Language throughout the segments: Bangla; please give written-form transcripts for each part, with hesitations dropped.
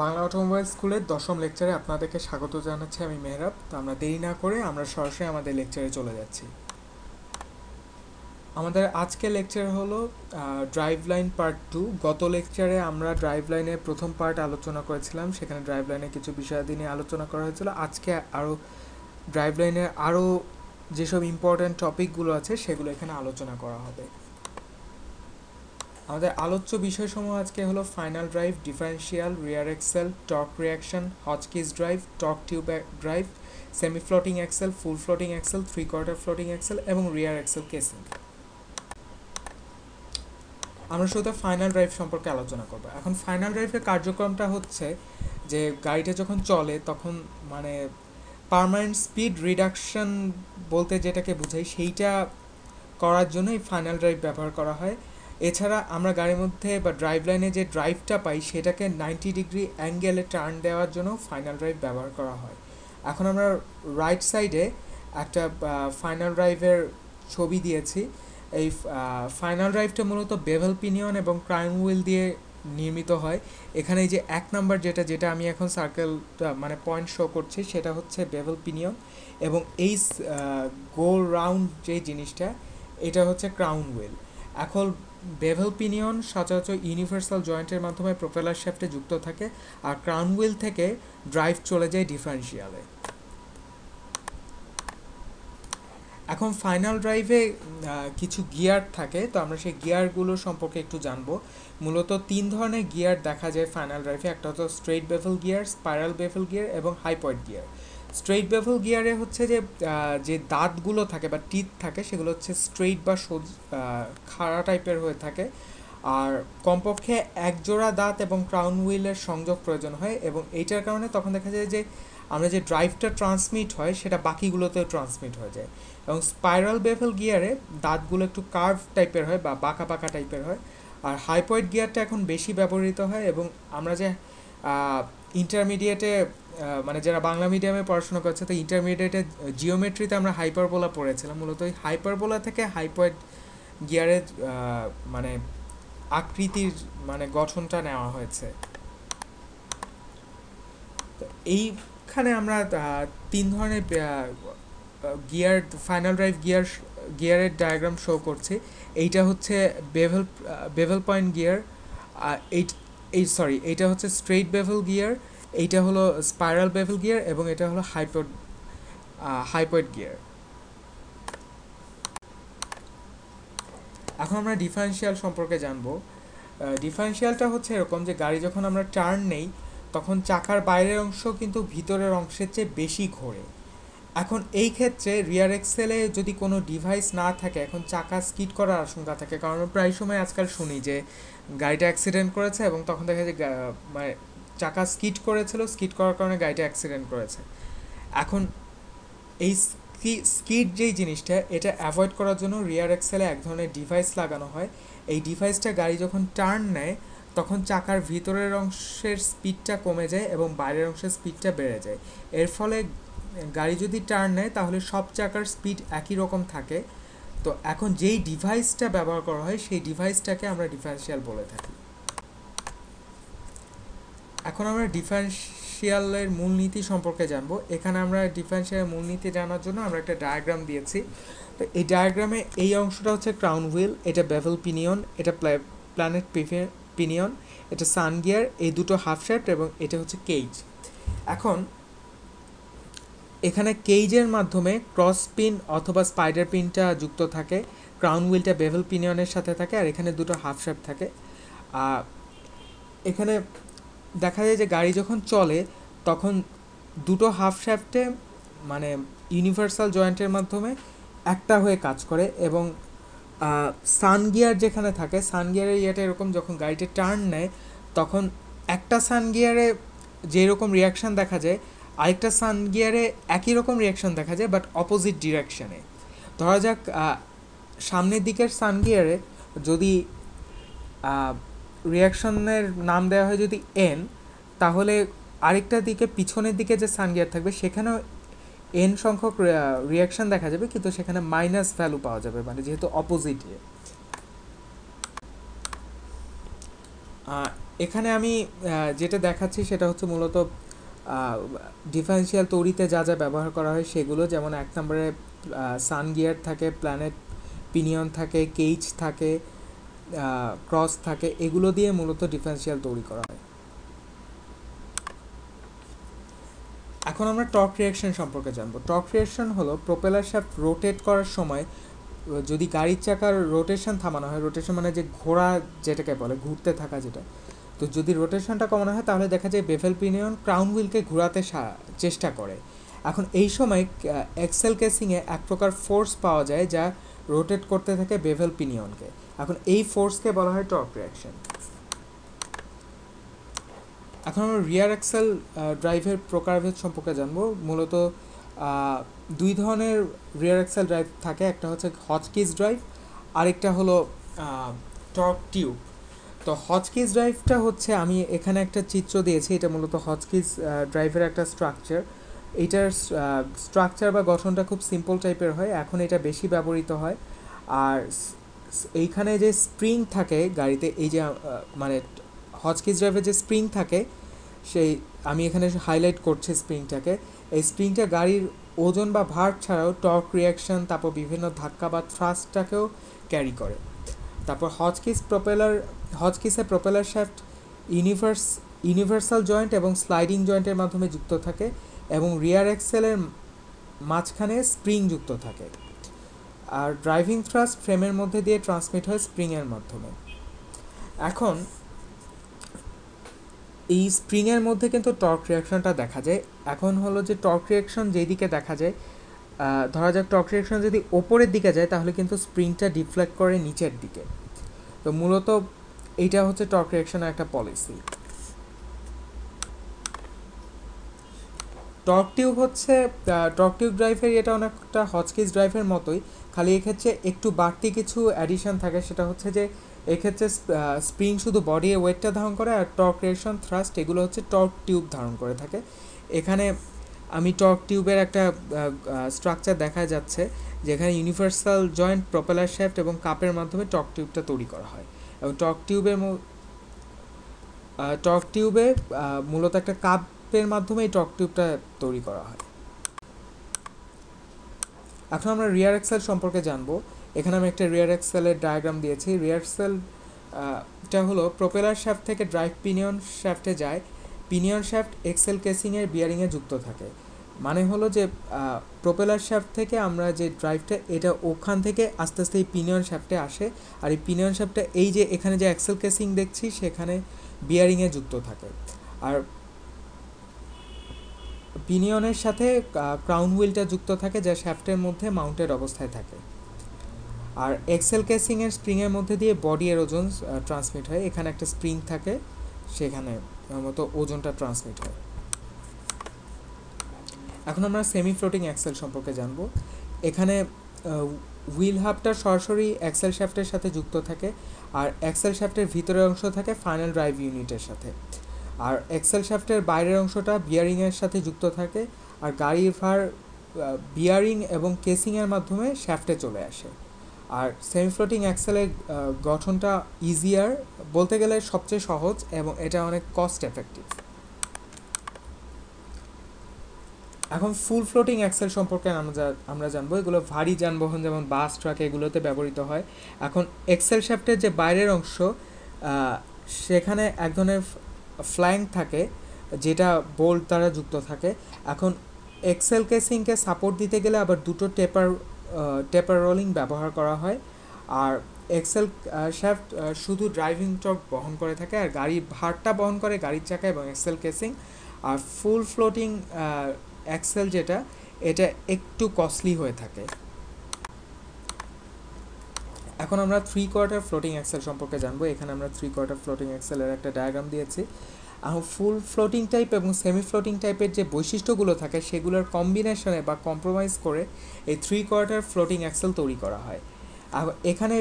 বাংলা অটোমোবাইল স্কুলের 10ম লেকচারে আপনাদেরকে স্বাগত জানাচ্ছি আমি মেহরাব। তো আমরা দেরি না করে আমরা সরাসরি আমাদের লেকচারে চলে যাচ্ছি। আমাদের আজকের লেকচার হলো ড্রাইভ লাইন পার্ট 2। গত লেকচারে আমরা ড্রাইভ লাইনের প্রথম পার্ট আলোচনা করেছিলাম, সেখানে ড্রাইভ লাইনের কিছু বিষয়াদি নিয়ে আলোচনা করা হয়েছিল। আজকে আরও ড্রাইভ লাইনের আরও যেসব ইম্পর্ট্যান্ট টপিকগুলো আছে সেগুলো এখানে আলোচনা করা হবে। আমাদের আলোচ্য বিষয়সমূহ আজকে হলো final drive, differential, rear axle, torque reaction, Hotchkiss drive, torque tube drive, semi floating axle, full floating axle, 3/4 floating axle এবং রিয়ার এক্সেল কেসিং। আমরা শুধু ফাইনাল ড্রাইভ সম্পর্কে আলোচনা করব। এখন ফাইনাল ড্রাইভের কার্যক্রমটা হচ্ছে যে গাড়িটা যখন চলে তখন মানে পার্মানেন্ট স্পিড রিডাকশন বলতে যেটাকে বোঝাই সেইটা করার জন্য এই ফাইনাল ড্রাইভ ব্যবহার করা হয়। এছাড়া আমরা গাড়ির মধ্যে বা ড্রাইভ লাইনে যে ড্রাইভটা পাই সেটাকে 90 ডিগ্রি অ্যাঙ্গেলে টার্ন দেওয়ার জন্য ফাইনাল ড্রাইভ ব্যবহার করা হয়। এখন আমরা রাইট সাইডে একটা ফাইনাল ড্রাইভের ছবি দিয়েছি। এই ফাইনাল ড্রাইভটা মূলত বেভেল পিনিয়ন এবং ক্রাউন হুইল দিয়ে নির্মিত হয়। এখানে এই যে 1 নাম্বার যেটা আমি এখন সার্কেলটা মানে পয়েন্ট শো করছি সেটা হচ্ছে বেভেল পিনিয়ন, এবং এই গোল রাউন্ড যে জিনিসটা এটা হচ্ছে ক্রাউন হুইল। এখন বেভেল পিনিয়ন সচরাচর ইউনিভার্সাল জয়েন্টের মাধ্যমে প্রোপেলার শ্যাফটে যুক্ত থাকে, আর ক্রাউন হুইল থেকে ড্রাইভ চলে যায় ডিফারেন্সিয়ালে। এখন ফাইনাল ড্রাইভে কিছু গিয়ার থাকে, তো আমরা সেই গিয়ারগুলো সম্পর্কে একটু জানবো। মূলত 3 ধরনের গিয়ার দেখা যায় ফাইনাল ড্রাইভে। একটা হচ্ছে straight bevel gear, spiral bevel gear এবং high point gear. Straight bevel গিয়ারে হচ্ছে যে দাঁতগুলো থাকে বা টিথ থাকে সেগুলো হচ্ছে স্ট্রেইট বা খাড়া টাইপের হয়ে থাকে, আর কমপক্ষে এক জোড়া দাঁত এবং ক্রাউন হুইলের সংযোগ প্রয়োজন হয়, এবং এইটার কারণে তখন দেখা যায় যে আমরা যে ড্রাইভটা ট্রান্সমিট হয় সেটা বাকিগুলোতেও ট্রান্সমিট হয়ে যায়। এবং স্পাইরাল বেভেল গিয়ারে দাঁতগুলো একটু কার্ভ টাইপের হয় বা বাঁকা বাঁকা টাইপের হয়। আর হাই পয়েন্ট গিয়ারটা এখন বেশি ব্যবহৃত হয়, এবং আমরা যে ইন্টারমিডিয়েটে মানে যারা বাংলা মিডিয়ামে পড়াশোনা করছে তো ইন্টারমিডিয়েটে জিওমেট্রিতে আমরা হাইপারবোলা পড়েছিলাম। মূলত ওই হাইপারবোলা থেকে হাই পয়েন্ট গিয়ারের মানে আকৃতির মানে গঠনটা নেওয়া হয়েছে। তো এইখানে আমরা 3 ধরনের গিয়ার ফাইনাল ড্রাইভ গিয়ারের ডায়াগ্রাম শো করছি। এইটা হচ্ছে বেভেল পয়েন্ট গিয়ার, এইটা হচ্ছে স্ট্রেইট বেভেল গিয়ার, এইটা হলো স্পাইরাল বেভেল গিয়ার এবং এটা হলো হাই পয়েন্ট গিয়ার। এখন আমরা ডিফারেন্সিয়াল সম্পর্কে জানবো। ডিফারেন্সিয়ালটা হচ্ছে এরকম যে গাড়ি যখন আমরা টার্ন নেই তখন চাকার বাইরের অংশ কিন্তু ভিতরের অংশের চেয়ে বেশি ঘোরে। এখন এই ক্ষেত্রে রিয়ার এক্সেলে যদি কোনো ডিভাইস না থাকে এখন চাকা স্কিড করার আশঙ্কা থাকে, কারণ আমরা প্রায় সময় আজকাল শুনি যে গাড়িটা অ্যাক্সিডেন্ট করেছে এবং তখন দেখা যায় মানে চাকা স্কিড করার কারণে গাড়িটা অ্যাক্সিডেন্ট করেছে। এখন এই স্কিড যেই জিনিসটা এটা অ্যাভয়েড করার জন্য রিয়ার এক্সেলে এক ধরনের ডিভাইস লাগানো হয়। এই ডিভাইসটা গাড়ি যখন টার্ন নেয় তখন চাকার ভিতরের অংশের স্পিডটা কমে যায় এবং বাইরের অংশের স্পিডটা বেড়ে যায়। এর ফলে গাড়ি যদি টার্ন নেয় তাহলে সব চাকার স্পিড একই রকম থাকে। তো এখন যেই ডিভাইসটা ব্যবহার করা হয় সেই ডিভাইসটাকে আমরা ডিফারেন্সিয়াল বলে থাকি। এখন আমরা ডিফারেন্সিয়ালের মূলনীতি সম্পর্কে জানবো। এখানে আমরা ডিফারেন্সিয়ালের মূলনীতি জানার জন্য আমরা একটা ডায়াগ্রাম দিয়েছি। তো এই ডায়াগ্রামে এই অংশটা হচ্ছে ক্রাউন হুইল, এটা বেভেল পিনিয়ন, এটা প্ল্যানেট পিনিয়ন, এটা সান গিয়ার, এই দুটো হাফ শ্যাফট এবং এটা হচ্ছে কেজ। এখন এখানে কেজের মাধ্যমে ক্রস পিন অথবা স্পাইডার পিনটা যুক্ত থাকে, ক্রাউন হুইলটা বেভেল পিনিয়নের সাথে থাকে, আর এখানে দুটো হাফ শ্যাফট থাকে। এখানে দেখা যায় যে গাড়ি যখন চলে তখন দুটো হাফ শ্যাফটে মানে ইউনিভার্সাল জয়েন্টের মাধ্যমে একটা হয়ে কাজ করে, এবং সান গিয়ার যেখানে থাকে সান গিয়ারের ইয়েটা এরকম, যখন গাড়িটা টার্ন নেয় তখন একটা সান গিয়ারে যেরকম রিয়াকশান দেখা যায় আরেকটা সান গিয়ারে একই রকম রিয়াকশান দেখা যায় বাট অপোজিট ডিরেকশানে। ধরা যাক সামনের দিকের সান গিয়ারে যদি রিয়াকশনের নাম দেওয়া হয় যদি এন, তাহলে আরেকটা দিকে পিছনের দিকে যে সান গিয়ার থাকবে সেখানেও এন সংখ্যক রিয়াকশন দেখা যাবে, কিন্তু সেখানে মাইনাস ভ্যালু পাওয়া যাবে, মানে যেহেতু অপোজিটে। এখানে আমি যেটা দেখাচ্ছি সেটা হচ্ছে মূলত ডিফারেন্সিয়াল তৈরিতে যা যা ব্যবহার করা হয় সেগুলো, যেমন 1 নম্বরে সান গিয়ার থাকে, প্ল্যানেট পিনিয়ন থাকে, কেইচ থাকে, ক্রস থাকে, এগুলো দিয়ে মূলত ডিফারেন্সিয়াল তৈরি করা হয়। এখন আমরা টর্ক রিঅ্যাকশন সম্পর্কে জানবো। টর্ক রিঅ্যাকশন হলো প্রোপেলার শ্যাফট রোটেট করার সময় যদি গাড়ির চাকার রোটেশন থামানো হয়, রোটেশন মানে যে ঘোরা যেটাকে বলে, ঘুরতে থাকা যেটা, তো যদি রোটেশনটা কমানো হয় তাহলে দেখা যায় বেভেল পিনিয়ন ক্রাউন হুইলকে ঘোরাতে চেষ্টা করে। এখন এই সময় এক্সেল কেসিংয়ে এক প্রকার ফোর্স পাওয়া যায় যা রোটেট করতে থাকে বেভেল পিনিয়নকে। এখন এই ফোর্সকে বলা হয় টর্ক রিঅ্যাকশন। এখন আমরা রিয়ার এক্সেল ড্রাইভের প্রকারভেদ সম্পর্কে জানবো। মূলত দুই ধরনের রিয়ার এক্সেল ড্রাইভ থাকে, একটা হচ্ছে হচকিস ড্রাইভ, আরেকটা হলো টর্ক টিউব। তো হচকিস ড্রাইভটা হচ্ছে, আমি এখানে একটা চিত্র দিয়েছি, এটা মূলত হচকিস ড্রাইভের একটা স্ট্রাকচার। এইটার স্ট্রাকচার বা গঠনটা খুব সিম্পল টাইপের হয়, এখন এটা বেশি ব্যবহৃত হয়। আর এইখানে যে স্প্রিং থাকে গাড়িতে, এই যে মানে হচকিস ড্রাইভের যে স্প্রিং থাকে, সেই আমি এখানে হাইলাইট করছি স্প্রিংটাকে। এই স্প্রিংটা গাড়ির ওজন বা ভার ছাড়াও টর্ক রিয়াকশন, তারপর বিভিন্ন ধাক্কা বা থ্রাস্টটাকেও ক্যারি করে। তারপর হচকিসে প্রপেলার শ্যাফট ইউনিভার্সাল জয়েন্ট এবং স্লাইডিং জয়েন্টের মাধ্যমে যুক্ত থাকে, এবং রিয়ার এক্সেলের মাঝখানে স্প্রিং যুক্ত থাকে। আর ড্রাইভিং থ্রাস্ট ফ্রেমের মধ্যে দিয়ে ট্রান্সমিট হয় স্প্রিংয়ের মাধ্যমে। এখন এই স্প্রিংয়ের মধ্যে কিন্তু টর্ক রিয়াকশনটা দেখা যায়। এখন হলো যে টর্ক রিয়াকশন যেই দিকে দেখা যায়, ধরা যাক টর্ক রিয়াকশন যদি ওপরের দিকে যায় তাহলে কিন্তু স্প্রিংটা ডিফ্লেক্ট করে নিচের দিকে। তো মূলত এইটা হচ্ছে টর্ক রিয়াকশনের একটা পলিসি। টর্ক টিউব হচ্ছে টর্ক টিউব ড্রাইভের, এটা অনেকটা হচকিস ড্রাইভের মতোই, খালি এক্ষেত্রে একটু বাড়তি কিছু অ্যাডিশন থাকে। সেটা হচ্ছে যে এক্ষেত্রে স্প্রিং শুধু বডি ওয়েটটা ধারণ করে, আর টর্ক রিয়াকশন থ্রাস্ট এগুলো হচ্ছে টর্ক টিউব ধারণ করে থাকে। এখানে আমি টর্ক টিউবের একটা স্ট্রাকচার দেখা যাচ্ছে, যেখানে ইউনিভার্সাল জয়েন্ট, প্রপেলার শ্যাফট এবং কাপের মাধ্যমে টর্ক টিউবটা তৈরি করা হয়। এবং টর্ক টিউবে মূলত একটা কাপের মাধ্যমে এই টর্ক টিউবটা তৈরি করা হয়। এখন আমরা রিয়ার এক্সেল সম্পর্কে জানবো। এখানে আমি একটা রিয়ার এক্সেলের ডায়াগ্রাম দিয়েছি। রিয়ার এক্সেলটা হলো প্রপেলার শ্যাফট থেকে ড্রাইভ পিনিয়ন শ্যাফটে যায়, পিনিয়ন শ্যাফট এক্সেল কেসিংয়ের বিয়ারিংয়ে যুক্ত থাকে। মানে হলো যে প্রপেলার শ্যাফট থেকে আমরা যে ড্রাইভটা, এটা ওখান থেকে আস্তে আস্তে এই পিনিয়ন শ্যাফটে আসে, আর এই পিনিয়ন শ্যাফটটা এই যে এখানে যে এক্সেল কেসিং দেখছি সেখানে বিয়ারিংয়ে যুক্ত থাকে। আর পিনিয়নের সাথে ক্রাউন হুইলটা যুক্ত থাকে, যা শ্যাফটের মধ্যে মাউন্টেড অবস্থায় থাকে। আর এক্সেল কেসিংয়ের স্প্রিংয়ের মধ্যে দিয়ে বডি এর ওজন ট্রান্সমিট হয়। এখানে একটা স্প্রিং থাকে, সেখানে মতো ওজনটা ট্রান্সমিট হয়। এখন আমরা সেমি ফ্লোটিং এক্সেল সম্পর্কে জানবো। এখানে হুইল হাবটা সরাসরি এক্সেল শ্যাফটের সাথে যুক্ত থাকে, আর এক্সেল শ্যাফটের ভিতরের অংশ থাকে ফাইনাল ড্রাইভ ইউনিটের সাথে, আর এক্সেল শ্যাফটের বাইরের অংশটা বিয়ারিংয়ের সাথে যুক্ত থাকে। আর গাড়ির ভার বিয়ারিং এবং কেসিংয়ের মাধ্যমে শ্যাফটে চলে আসে। আর সেমি ফ্লোটিং এক্সেলের গঠনটা ইজিয়ার, বলতে গেলে সবচেয়ে সহজ, এবং এটা অনেক কস্ট এফেক্টিভ। এখন ফুল ফ্লোটিং এক্সেল সম্পর্কে আমরা জানবো। এগুলো ভারী যানবাহন যেমন বাস, ট্রাক, এগুলোতে ব্যবহৃত হয়। এখন এক্সেল শ্যাফটের যে বাইরের অংশ, সেখানে এক ধরনের ফ্ল্যাঙ্ক থাকে যেটা বোল্ট দ্বারা যুক্ত থাকে। এখন এক্সেল কেসিংকে সাপোর্ট দিতে গেলে আবার দুটো টেপার রোলিং ব্যবহার করা হয়। আর এক্সেল শ্যাফট শুধু ড্রাইভিং টর্ক বহন করে থাকে, আর গাড়ির ভারটা বহন করে গাড়ির চাকা এবং এক্সেল কেসিং। আর ফুল ফ্লোটিং এক্সেল যেটা, এটা একটু কস্টলি হয়ে থাকে। এখন আমরা 3/4 ফ্লোটিং এক্সেল সম্পর্কে জানবো। এখানে আমরা 3/4 ফ্লোটিং এক্সেলের একটা ডায়াগ্রাম দিয়েছি। ফুল ফ্লোটিং টাইপ এবং সেমি ফ্লোটিং টাইপের যে বৈশিষ্ট্যগুলো থাকে সেগুলোর কম্বিনেশনে বা কম্প্রোমাইজ করে এই 3/4 ফ্লোটিং এক্সেল তৈরি করা হয়। এখানে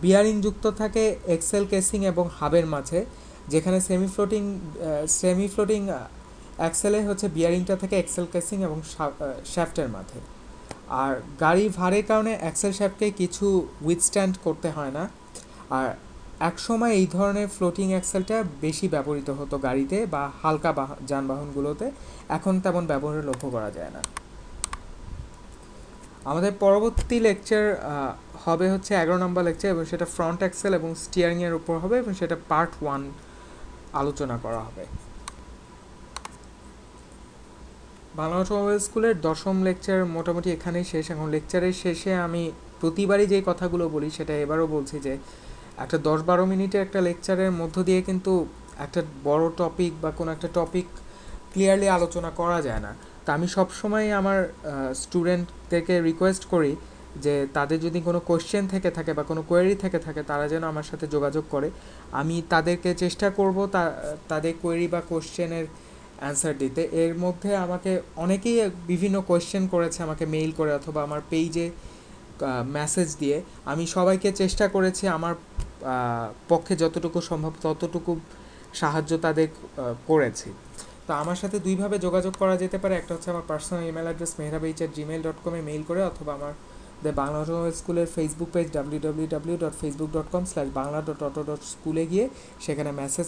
বিয়ারিং যুক্ত থাকে এক্সেল কেসিং এবং হাবের মাঝে, যেখানে সেমি ফ্লোটিং এক্সেলে হচ্ছে বিয়ারিংটা থাকে এক্সেল কেসিং এবং শ্যাফটের মাঝে। আর গাড়ি ভারের কারণে এক্সেল শ্যাফটকে কিছু উইথস্ট্যান্ড করতে হয় না। আর একসময় এই ধরনের ফ্লোটিং অ্যাক্সেলটা বেশি ব্যবহৃত হতো গাড়িতে বা হালকা যানবাহনগুলোতে, এখন তেমন ব্যবহার লক্ষ্য করা যায় না। আমাদের পরবর্তী লেকচার হবে হচ্ছে 11 নম্বর লেকচার, এবং সেটা ফ্রন্ট অ্যাক্সেল এবং স্টিয়ারিংয়ের উপর হবে, এবং সেটা পার্ট 1 আলোচনা করা হবে। বাংলা অটোমোবাইল স্কুলের 10ম লেকচার মোটামুটি এখানেই শেষ। এখন লেকচারের শেষে আমি প্রতিবারই যে কথাগুলো বলি সেটা এবারও বলছি যে একটা 10-12 মিনিটের একটা লেকচারের মধ্য দিয়ে কিন্তু একটা বড় টপিক বা কোনো একটা টপিক ক্লিয়ারলি আলোচনা করা যায় না। তা আমি সবসময় আমার স্টুডেন্টদেরকে রিকোয়েস্ট করি যে তাদের যদি কোনো কোয়েশ্চেন থেকে থাকে বা কোনো কোয়েরি থেকে থাকে তারা যেন আমার সাথে যোগাযোগ করে। আমি তাদেরকে চেষ্টা করব তাদের কোয়েরি বা কোয়েশ্চেনের অ্যান্সার দিতে। এর মধ্যে আমাকে অনেকেই বিভিন্ন কোয়েশ্চেন করেছে আমাকে মেইল করে অথবা আমার পেজে মেসেজ দিয়ে। আমি সবাইকে চেষ্টা করেছি আমার পক্ষে যতটুকু সম্ভব ততটুকু সাহায্য তাদের করেছি। তো আমার সাথে দুইভাবে যোগাযোগ করা যেতে পারে, একটা হচ্ছে আমার পার্সোনাল ইমেল অ্যাড্রেস mehrabh@gmail.com-এ মেইল করে, অথবা আমার বাংলা অটোমোবাইল স্কুলের ফেসবুক পেজ www.facebook.com/bangla.auto.school-এ গিয়ে সেখানে মেসেজ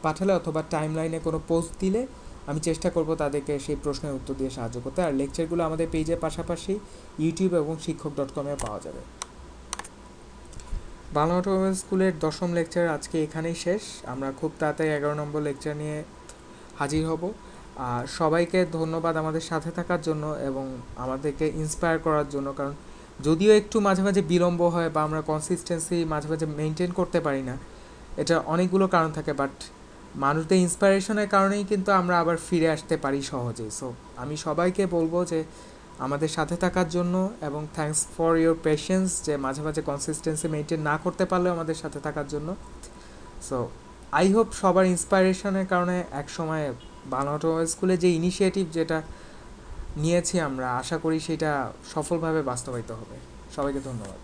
পাঠালে অথবা টাইম লাইনে কোনো পোস্ট দিলে আমি চেষ্টা করব তাদেরকে সেই প্রশ্নের উত্তর দিয়ে সাহায্য করতে। আর লেকচারগুলো আমাদের পেজের পাশাপাশি ইউটিউব এবং শিক্ষক.com-এ পাওয়া যাবে। বাংলা অটোমোবাইল স্কুলের 10ম লেকচার আজকে এখানেই শেষ। আমরা খুব তাড়াতাড়ি 11 নম্বর লেকচার নিয়ে হাজির হব। সবাইকে ধন্যবাদ আমাদের সাথে থাকার জন্য এবং আমাদেরকে ইন্সপায়ার করার জন্য। কারণ যদিও একটু মাঝে মাঝে বিলম্ব হয় বা আমরা কনসিস্টেন্সি মাঝে মাঝে মেনটেন করতে পারি না, এটা অনেকগুলো কারণ থাকে, বাট মানুষদের ইন্সপায়ারেশনের কারণেই কিন্তু আমরা আবার ফিরে আসতে পারি সহজেই। সো আমি সবাইকে বলবো যে আমাদের সাথে থাকার জন্য, এবং থ্যাঙ্কস ফর ইয়োর পেশেন্স যে মাঝে মাঝে কনসিস্টেন্সি মেনটেন না করতে পারলেও আমাদের সাথে থাকার জন্য। সো আই হোপ সবার ইন্সপায়ারেশনের কারণে এক সময় বাংলা অটোমোবাইল স্কুলে যে ইনিশিয়েটিভ যেটা নিয়েছি আমরা, আশা করি সেটা সফলভাবে বাস্তবায়িত হবে। সবাইকে ধন্যবাদ।